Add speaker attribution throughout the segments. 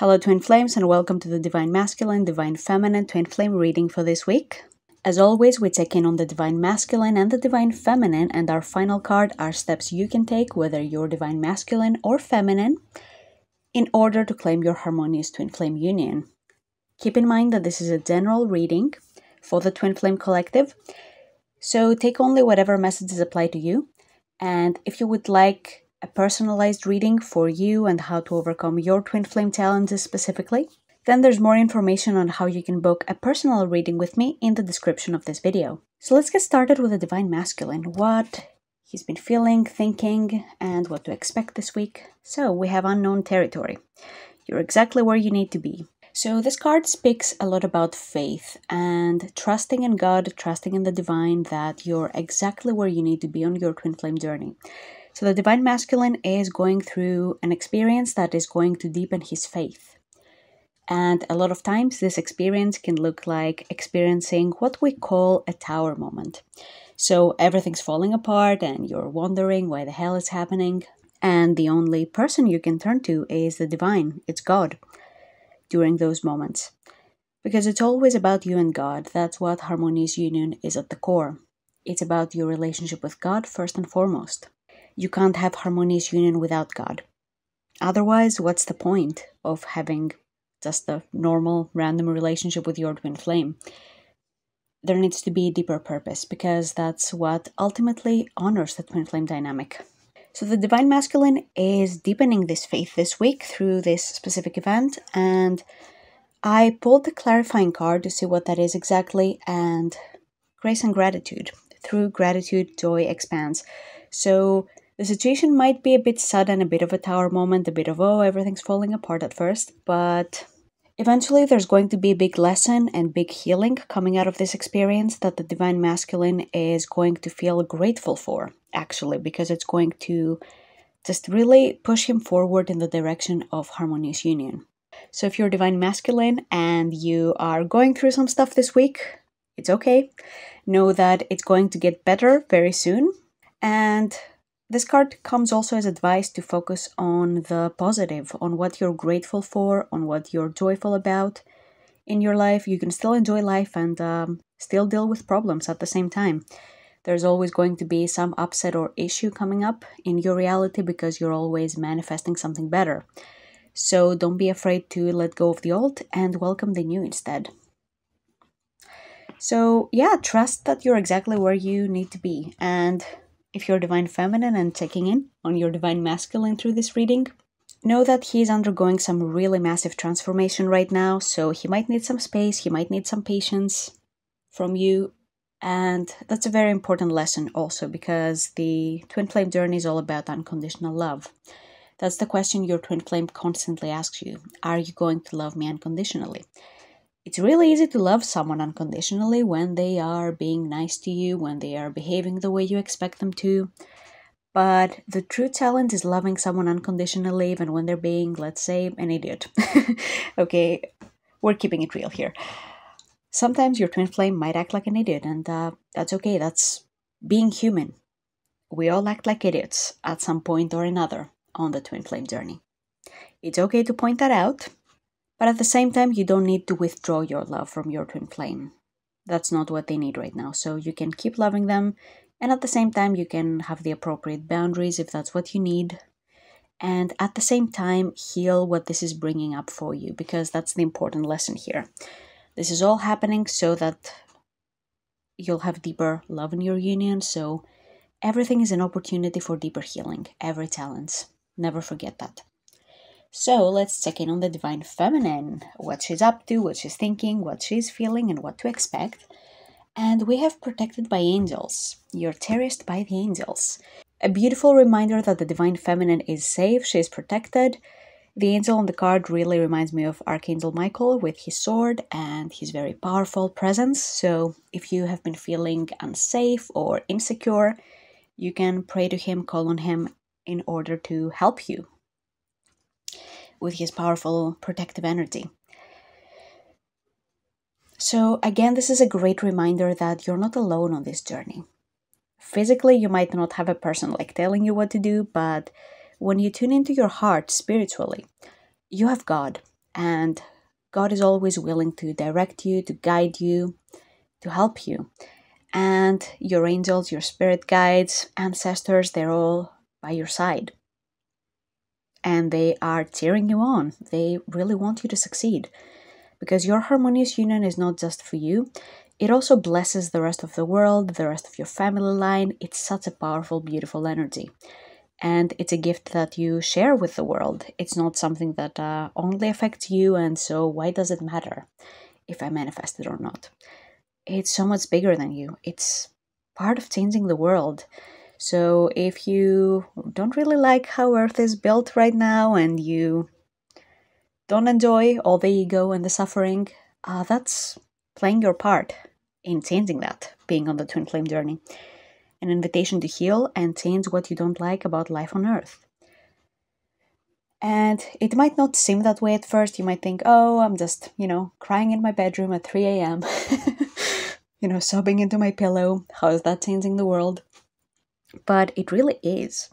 Speaker 1: Hello Twin Flames and welcome to the Divine Masculine, Divine Feminine Twin Flame reading for this week. As always, we check in on the Divine Masculine and the Divine Feminine, and our final card are steps you can take, whether you're Divine Masculine or Feminine, in order to claim your harmonious Twin Flame union. Keep in mind that this is a general reading for the Twin Flame Collective, so take only whatever messages apply to you, and if you would like a personalized reading for you and how to overcome your twin flame challenges specifically, then there's more information on how you can book a personal reading with me in the description of this video. So let's get started with the Divine Masculine, what he's been feeling, thinking, and what to expect this week. So we have unknown territory. You're exactly where you need to be. So this card speaks a lot about faith and trusting in God, trusting in the divine, that you're exactly where you need to be on your twin flame journey. So the Divine Masculine is going through an experience that is going to deepen his faith. And a lot of times this experience can look like experiencing what we call a tower moment. So everything's falling apart and you're wondering why the hell it's happening. And the only person you can turn to is the divine, it's God, during those moments. Because it's always about you and God. That's what harmonious union is at the core. It's about your relationship with God first and foremost. You can't have harmonious union without God. Otherwise, what's the point of having just a normal, random relationship with your twin flame? There needs to be a deeper purpose, because that's what ultimately honors the twin flame dynamic. So the Divine Masculine is deepening this faith this week through this specific event, and I pulled the clarifying card to see what that is exactly, and grace and gratitude. Through gratitude, joy expands. So the situation might be a bit sudden, a bit of a tower moment, a bit of, oh, everything's falling apart at first, but eventually there's going to be a big lesson and big healing coming out of this experience that the Divine Masculine is going to feel grateful for, actually, because it's going to just really push him forward in the direction of harmonious union. So if you're Divine Masculine and you are going through some stuff this week, it's okay. Know that it's going to get better very soon. And this card comes also as advice to focus on the positive, on what you're grateful for, on what you're joyful about in your life. You can still enjoy life and still deal with problems at the same time. There's always going to be some upset or issue coming up in your reality because you're always manifesting something better. So don't be afraid to let go of the old and welcome the new instead. So yeah, trust that you're exactly where you need to be. And if you're Divine Feminine and checking in on your Divine Masculine through this reading, know that he's undergoing some really massive transformation right now, so he might need some space, he might need some patience from you, and that's a very important lesson also, because the twin flame journey is all about unconditional love. That's the question your twin flame constantly asks you. Are you going to love me unconditionally? It's really easy to love someone unconditionally when they are being nice to you, when they are behaving the way you expect them to. But the true challenge is loving someone unconditionally even when they're being, let's say, an idiot. Okay, we're keeping it real here. Sometimes your twin flame might act like an idiot, and that's okay. That's being human. We all act like idiots at some point or another on the twin flame journey. It's okay to point that out. But at the same time, you don't need to withdraw your love from your twin flame. That's not what they need right now. So you can keep loving them, and at the same time, you can have the appropriate boundaries if that's what you need. And at the same time, heal what this is bringing up for you, because that's the important lesson here. This is all happening so that you'll have deeper love in your union. So everything is an opportunity for deeper healing, every challenge. Never forget that. So let's check in on the Divine Feminine, what she's up to, what she's thinking, what she's feeling, and what to expect. And we have protected by angels. You're cherished by the angels. A beautiful reminder that the Divine Feminine is safe, she is protected. The angel on the card really reminds me of Archangel Michael with his sword and his very powerful presence. So if you have been feeling unsafe or insecure, you can pray to him, call on him in order to help you with his powerful protective energy. So again, this is a great reminder that you're not alone on this journey. Physically, you might not have a person like telling you what to do, but when you tune into your heart spiritually, you have God. And God is always willing to direct you, to guide you, to help you. And your angels, your spirit guides, ancestors, they're all by your side. And they are cheering you on. They really want you to succeed. Because your harmonious union is not just for you, it also blesses the rest of the world, the rest of your family line. It's such a powerful, beautiful energy. And it's a gift that you share with the world. It's not something that only affects you, and so why does it matter if I manifest it or not? It's so much bigger than you. It's part of changing the world. So if you don't really like how Earth is built right now and you don't enjoy all the ego and the suffering, that's playing your part in changing that, being on the twin flame journey. An invitation to heal and change what you don't like about life on Earth. And it might not seem that way at first. You might think, oh, I'm just, crying in my bedroom at 3 a.m., sobbing into my pillow. How is that changing the world? But it really is.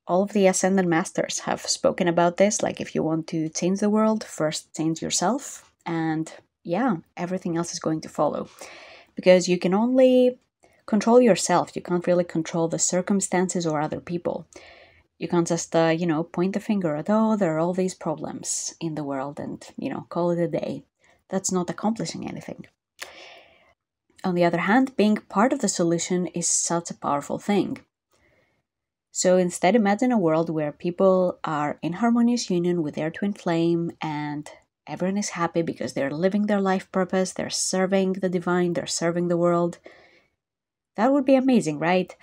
Speaker 1: All of the Ascended Masters have spoken about this. Like, if you want to change the world, first change yourself. And yeah, everything else is going to follow. Because you can only control yourself. You can't really control the circumstances or other people. You can't just, point the finger at, oh, there are all these problems in the world and, call it a day. That's not accomplishing anything. On the other hand, being part of the solution is such a powerful thing. So instead, imagine a world where people are in harmonious union with their twin flame and everyone is happy because they're living their life purpose, they're serving the divine, they're serving the world. That would be amazing, right?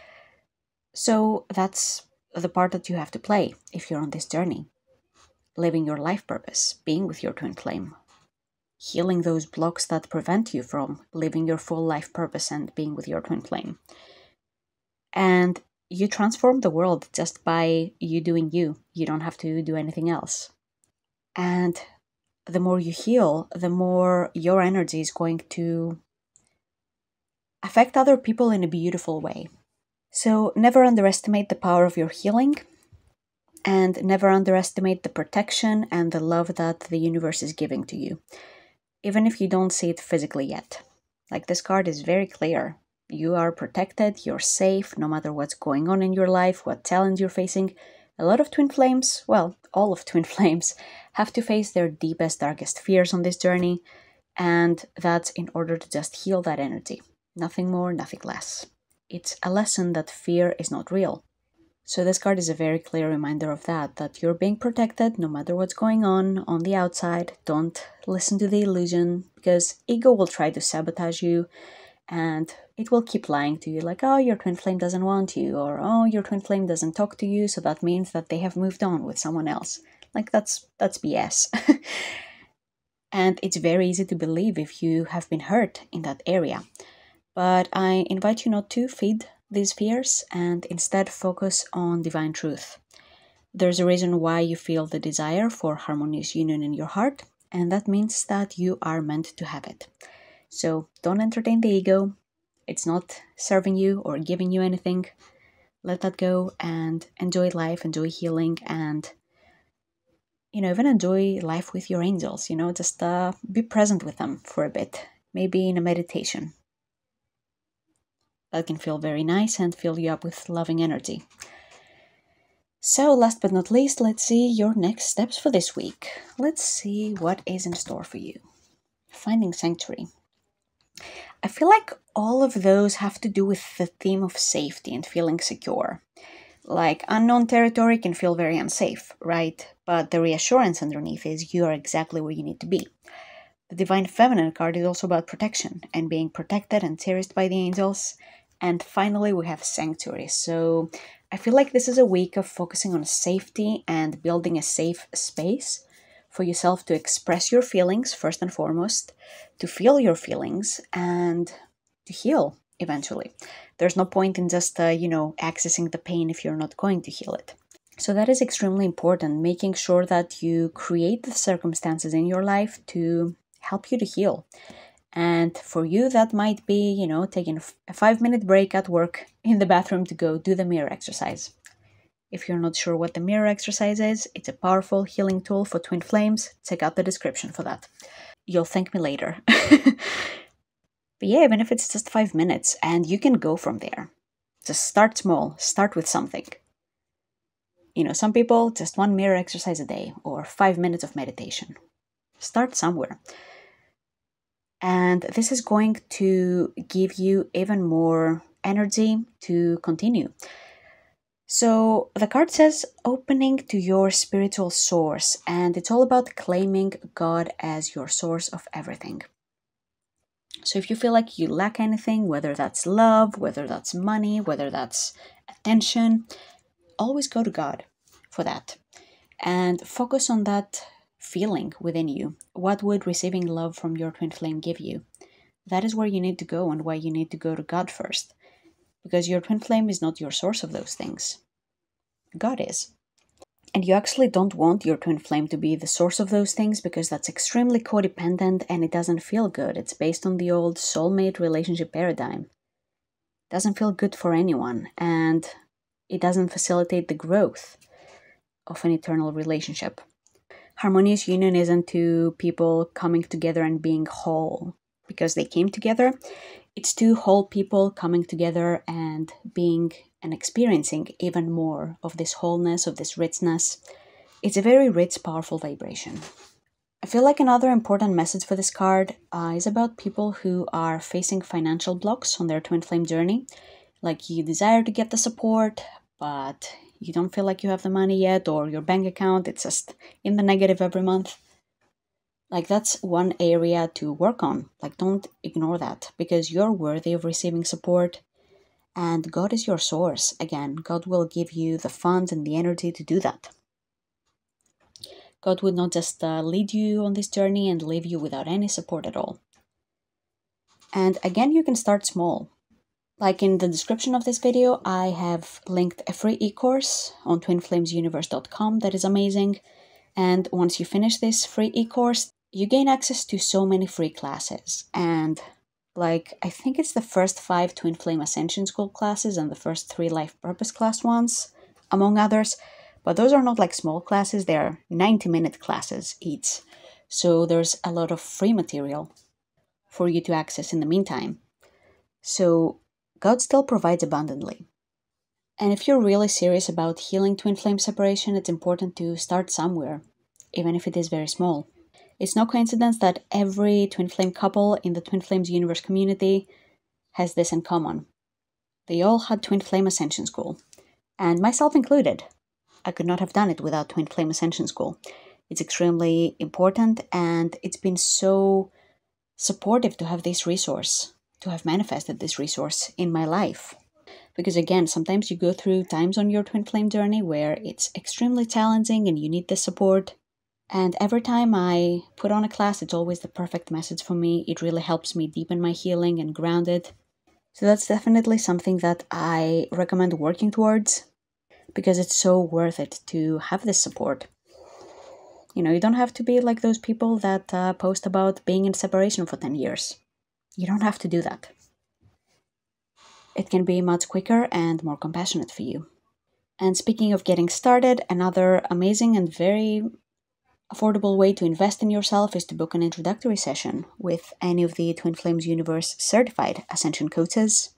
Speaker 1: So that's the part that you have to play if you're on this journey. Living your life purpose, being with your twin flame, healing those blocks that prevent you from living your full life purpose and being with your twin flame. And you transform the world just by you doing you. You don't have to do anything else. And the more you heal, the more your energy is going to affect other people in a beautiful way. So never underestimate the power of your healing, and never underestimate the protection and the love that the universe is giving to you, even if you don't see it physically yet. Like, this card is very clear. You are protected, you're safe, no matter what's going on in your life, what challenge you're facing. A lot of twin flames, well, all of twin flames, have to face their deepest, darkest fears on this journey, and that's in order to just heal that energy. Nothing more, nothing less. It's a lesson that fear is not real. So this card is a very clear reminder of that you're being protected no matter what's going on the outside. Don't listen to the illusion, because ego will try to sabotage you and it will keep lying to you, like, oh, your twin flame doesn't want you, or oh, your twin flame doesn't talk to you, so that means that they have moved on with someone else. Like, that's BS. And it's very easy to believe if you have been hurt in that area. But I invite you not to feed these fears and instead focus on divine truth. There's a reason why you feel the desire for harmonious union in your heart, and that means that you are meant to have it. So don't entertain the ego. It's not serving you or giving you anything. Let that go and enjoy life, enjoy healing, and even enjoy life with your angels. Just be present with them for a bit, maybe in a meditation. That can feel very nice and fill you up with loving energy. So last but not least, let's see your next steps for this week. Let's see what is in store for you. Finding sanctuary. I feel like all of those have to do with the theme of safety and feeling secure. Like, unknown territory can feel very unsafe, right? But the reassurance underneath is you are exactly where you need to be. The Divine Feminine card is also about protection and being protected and cherished by the angels. And finally, we have Sanctuary. So I feel like this is a week of focusing on safety and building a safe space for yourself to express your feelings, first and foremost, to feel your feelings, and to heal eventually. There's no point in just, accessing the pain if you're not going to heal it. So that is extremely important, making sure that you create the circumstances in your life to help you to heal. And for you, that might be, taking a 5-minute break at work in the bathroom to go do the mirror exercise. If you're not sure what the mirror exercise is, it's a powerful healing tool for twin flames. Check out the description for that. You'll thank me later. But yeah, even if it's just 5 minutes, and you can go from there. Just start small, start with something. Some people, just 1 mirror exercise a day, or 5 minutes of meditation. Start somewhere. And this is going to give you even more energy to continue. So the card says opening to your spiritual source, and it's all about claiming God as your source of everything. So if you feel like you lack anything, whether that's love, whether that's money, whether that's attention, always go to God for that and focus on that feeling within you. What would receiving love from your twin flame give you? That is where you need to go, and why you need to go to God first. Because your twin flame is not your source of those things. God is. And you actually don't want your twin flame to be the source of those things, because that's extremely codependent and it doesn't feel good. It's based on the old soulmate relationship paradigm. It doesn't feel good for anyone, and it doesn't facilitate the growth of an eternal relationship. Harmonious union isn't two people coming together and being whole because they came together. It's two whole people coming together and being and experiencing even more of this wholeness, of this richness. It's a very rich, powerful vibration. I feel like another important message for this card is about people who are facing financial blocks on their twin flame journey. Like, you desire to get the support, but you don't feel like you have the money yet, or your bank account, it's just in the negative every month. Like, that's one area to work on. Like, don't ignore that, because you're worthy of receiving support. And God is your source. Again, God will give you the funds and the energy to do that. God would not just lead you on this journey and leave you without any support at all. And again, you can start small. Like in the description of this video, I have linked a free e-course on twinflamesuniverse.com that is amazing. And once you finish this free e-course, you gain access to so many free classes. And I think it's the first 5 Twin Flame Ascension School classes and the first 3 Life Purpose class ones, among others. But those are not like small classes, they are 90-minute classes each. So there's a lot of free material for you to access in the meantime. So God still provides abundantly. And if you're really serious about healing twin flame separation, it's important to start somewhere, even if it is very small. It's no coincidence that every twin flame couple in the Twin Flames Universe community has this in common. They all had Twin Flame Ascension School, and myself included. I could not have done it without Twin Flame Ascension School. It's extremely important, and it's been so supportive to have this resource, to have manifested this resource in my life. Because again, sometimes you go through times on your twin flame journey where it's extremely challenging and you need the support. And every time I put on a class, it's always the perfect message for me. It really helps me deepen my healing and ground it. So that's definitely something that I recommend working towards, because it's so worth it to have this support. You don't have to be like those people that post about being in separation for 10 years. You don't have to do that. It can be much quicker and more compassionate for you. And speaking of getting started, another amazing and very affordable way to invest in yourself is to book an introductory session with any of the Twin Flames Universe certified Ascension coaches.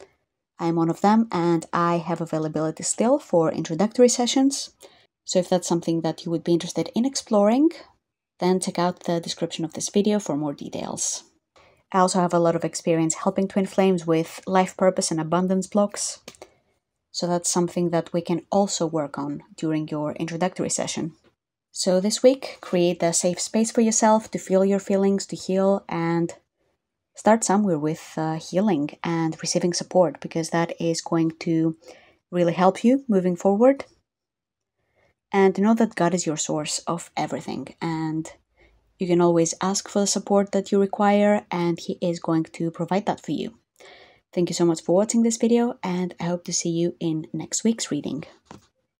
Speaker 1: I am one of them, and I have availability still for introductory sessions. So if that's something that you would be interested in exploring, then check out the description of this video for more details. I also have a lot of experience helping twin flames with life purpose and abundance blocks. So that's something that we can also work on during your introductory session. So this week, create a safe space for yourself to feel your feelings, to heal, and start somewhere with healing and receiving support, because that is going to really help you moving forward. And know that God is your source of everything, and you can always ask for the support that you require, and He is going to provide that for you. Thank you so much for watching this video, and I hope to see you in next week's reading.